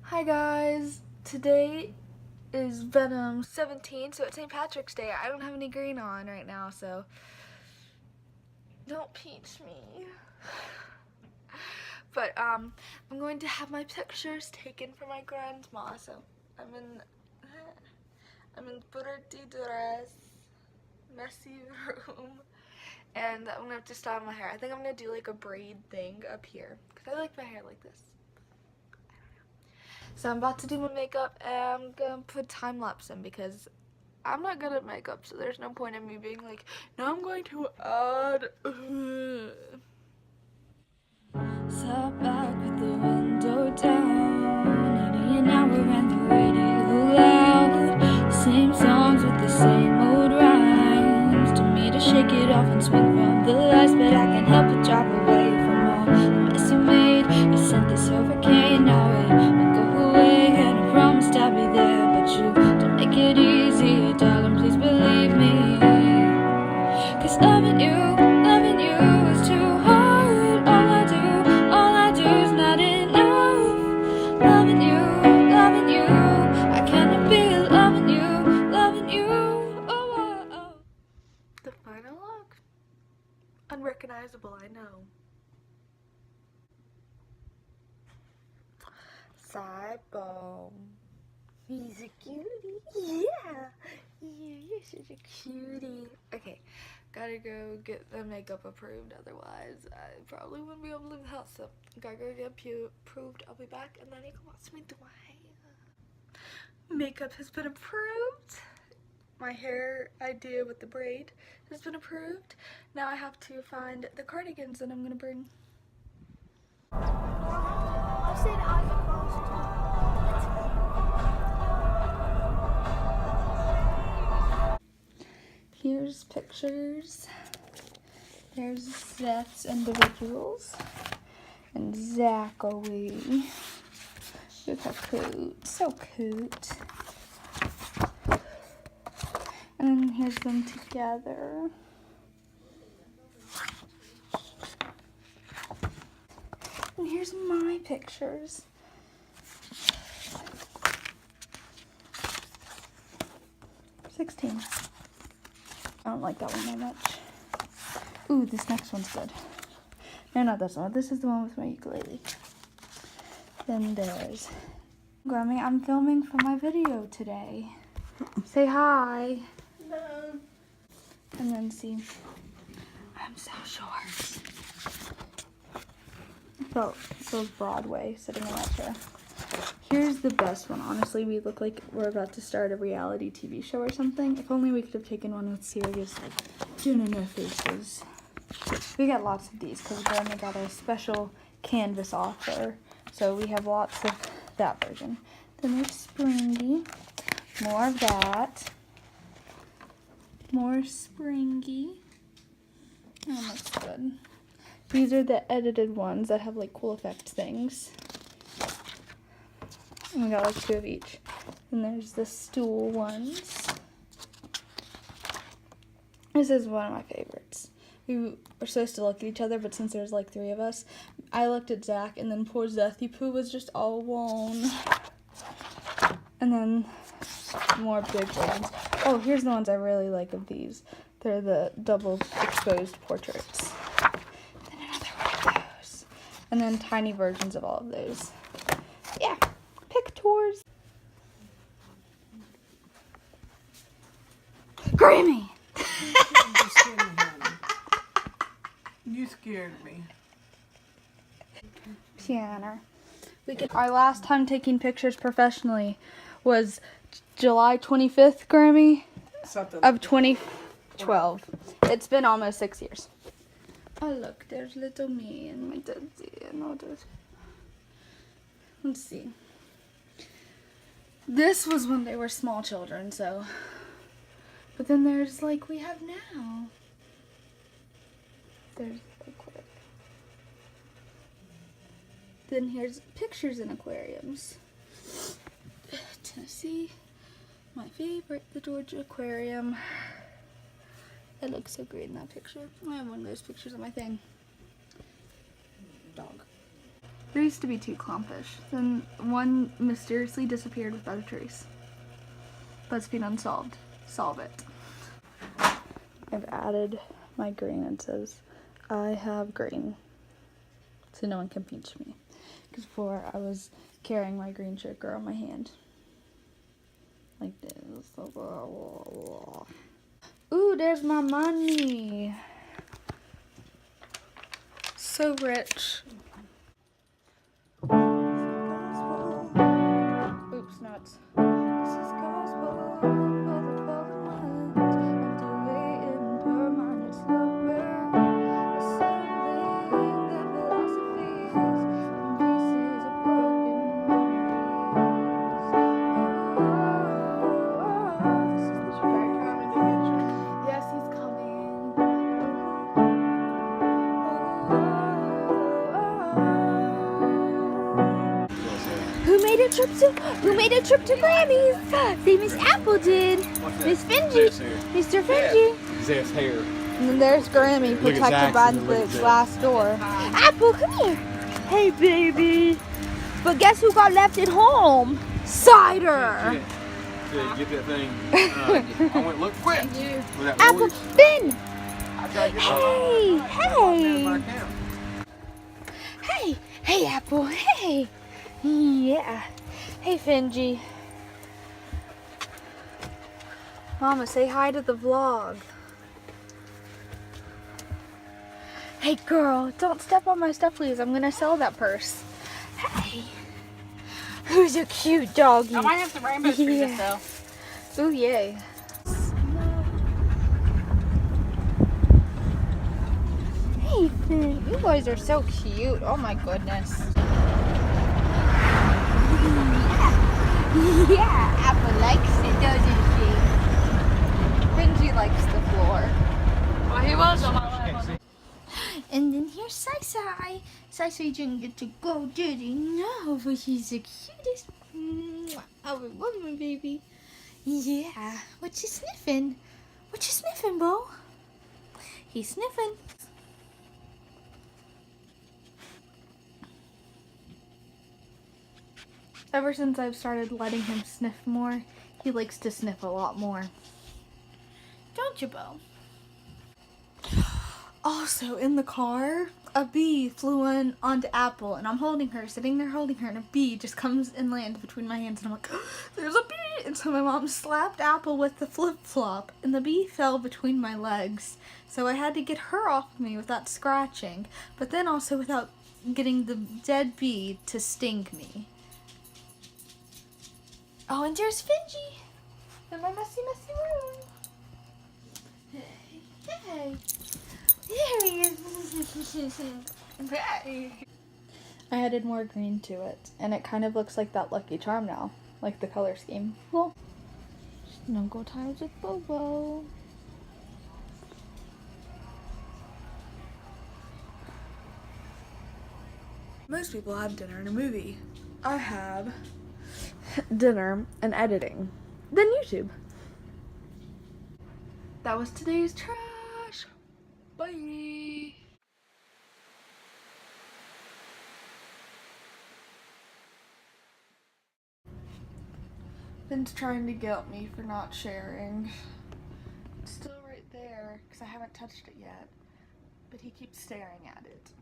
Hi guys, today is Venom 17, so it's St. Patrick's Day. I don't have any green on right now, so don't peach me. But I'm going to have my pictures taken for my grandma, so I'm in pretty dress, messy room, and I'm gonna have to style my hair. I think I'm gonna do like a braid thing up here, because I like my hair like this. So I'm about to do my makeup and I'm gonna put time lapse in because I'm not good at makeup, so there's no point in me being like, now I'm going to add. Sat back with the window down, 80 an hour and the radio loud. Same songs with the same old rhymes. To me to shake it off and swing from the lights, but I can't help but drive away from all the mess you made. You sent this hurricane, now it won't go away, and I promised I'd be there, but you don't make it easy, darling. Please believe me, 'cause loving you is too hard. All I do is not enough. Loving you, I cannot be loving you. Oh, oh, oh. The final look. Unrecognizable, I know. Cybo. He's a cutie. Yeah. You're such a cutie. Okay, gotta go get the makeup approved, otherwise I probably wouldn't be able to leave the house, so gotta go get approved. I'll be back and then you can watch me do my hair. Makeup has been approved. My hair idea with the braid has been approved. Now I have to find the cardigans that I'm gonna bring. I'll say the eyes are closed. Here's pictures. There's Zeth's individuals. And Zachary. Look how cute. So cute. And then here's them together. And here's my pictures. $16. I don't like that one that much. Ooh, this next one's good. No, not this one. This is the one with my ukulele. Then there's Grammy. I'm filming for my video today. Say hi. No. And then see. I'm so short. I feels Broadway sitting in that chair. Here's the best one. Honestly, we look like we're about to start a reality TV show or something. If only we could have taken one with serious, like, doing in our faces. We got lots of these because Grandma got a special canvas offer. So we have lots of that version. Then there's Springy. More of that. More Springy. Oh, that's good. These are the edited ones that have like cool effect things. And we got like 2 of each. And there's the stool ones. This is one of my favorites. We were supposed to look at each other, but since there's like 3 of us, I looked at Zach, and then poor Zethy Poo was just all alone. And then more big ones. Oh, here's the ones I really like of these. They're the double exposed portraits. Then another one of those. And then tiny versions of all of those. Yeah, pictures. Grammy! You scared me. Piano. Our last time taking pictures professionally was July 25th, Grammy, of 2012. It's been almost 6 years. Oh look, there's little me and my daddy and all those. Let's see. This was when they were small children, so. But then there's like we have now. There's aquarium. Then here's pictures in aquariums. Tennessee, my favorite, the Georgia Aquarium. It looks so great in that picture. I have one of those pictures on my thing. Dog. There used to be 2 clownfish. Then one mysteriously disappeared without a trace. BuzzFeed unsolved. Solve it. I've added my green. It says, I have green. So no one can pinch me. Because before I was carrying my green shaker on my hand. Like this. Ooh, there's my money. So rich. Oops, nuts. This is gospel for the golden ones. After waiting permanent slumber, assembling the philosophies from pieces of broken memories. This is the truth. Yes, he's coming. Who made a trip to Grammy's? Famous Apple did. Miss Finji. Mr. Finji. Zeth's hair. And then there's Grammy Look at protected by Jackson, look the at Zeth. glass door. Apple, come here. Hey, baby. But guess who got left at home? Cider. Yeah. Get that thing. I went, look quick. With that Apple, noise. Ben. I tried to get Hey, my hey. camera. Hey, hey, Apple, hey. Yeah. Hey, Finji. Mama, say hi to the vlog. Hey, girl, don't step on my stuff, please. I'm gonna sell that purse. Hey. Who's a cute doggy? I might have some rainbows for you to sell. Ooh, yay. Hey, Finn. You guys are so cute. Oh, my goodness. Yeah, Apple likes it, doesn't she? Benji likes the floor. Well, he was on my lap. And then here's Sai. Sai didn't get to go, did he? No, but he's the cutest. I would love my baby. Yeah. What you sniffing? What you sniffing, Bo? He's sniffing. Ever since I've started letting him sniff more, he likes to sniff a lot more. Don't you, Bo? Also, in the car, a bee flew in onto Apple, and I'm holding her, sitting there holding her, and a bee just comes and lands between my hands, and I'm like, there's a bee! And so my mom slapped Apple with the flip-flop, and the bee fell between my legs. So I had to get her off of me without scratching, but then also without getting the dead bee to sting me. Oh, and there's Finji in my messy room. Hey. There he is. Hey. I added more green to it, and it kind of looks like that Lucky Charm now, like the color scheme. Well, snuggle times with Bobo. Most people have dinner and a movie. I have dinner and editing, then YouTube. That was today's trash. Bye. Ben's trying to guilt me for not sharing. It's still right there because I haven't touched it yet, but he keeps staring at it.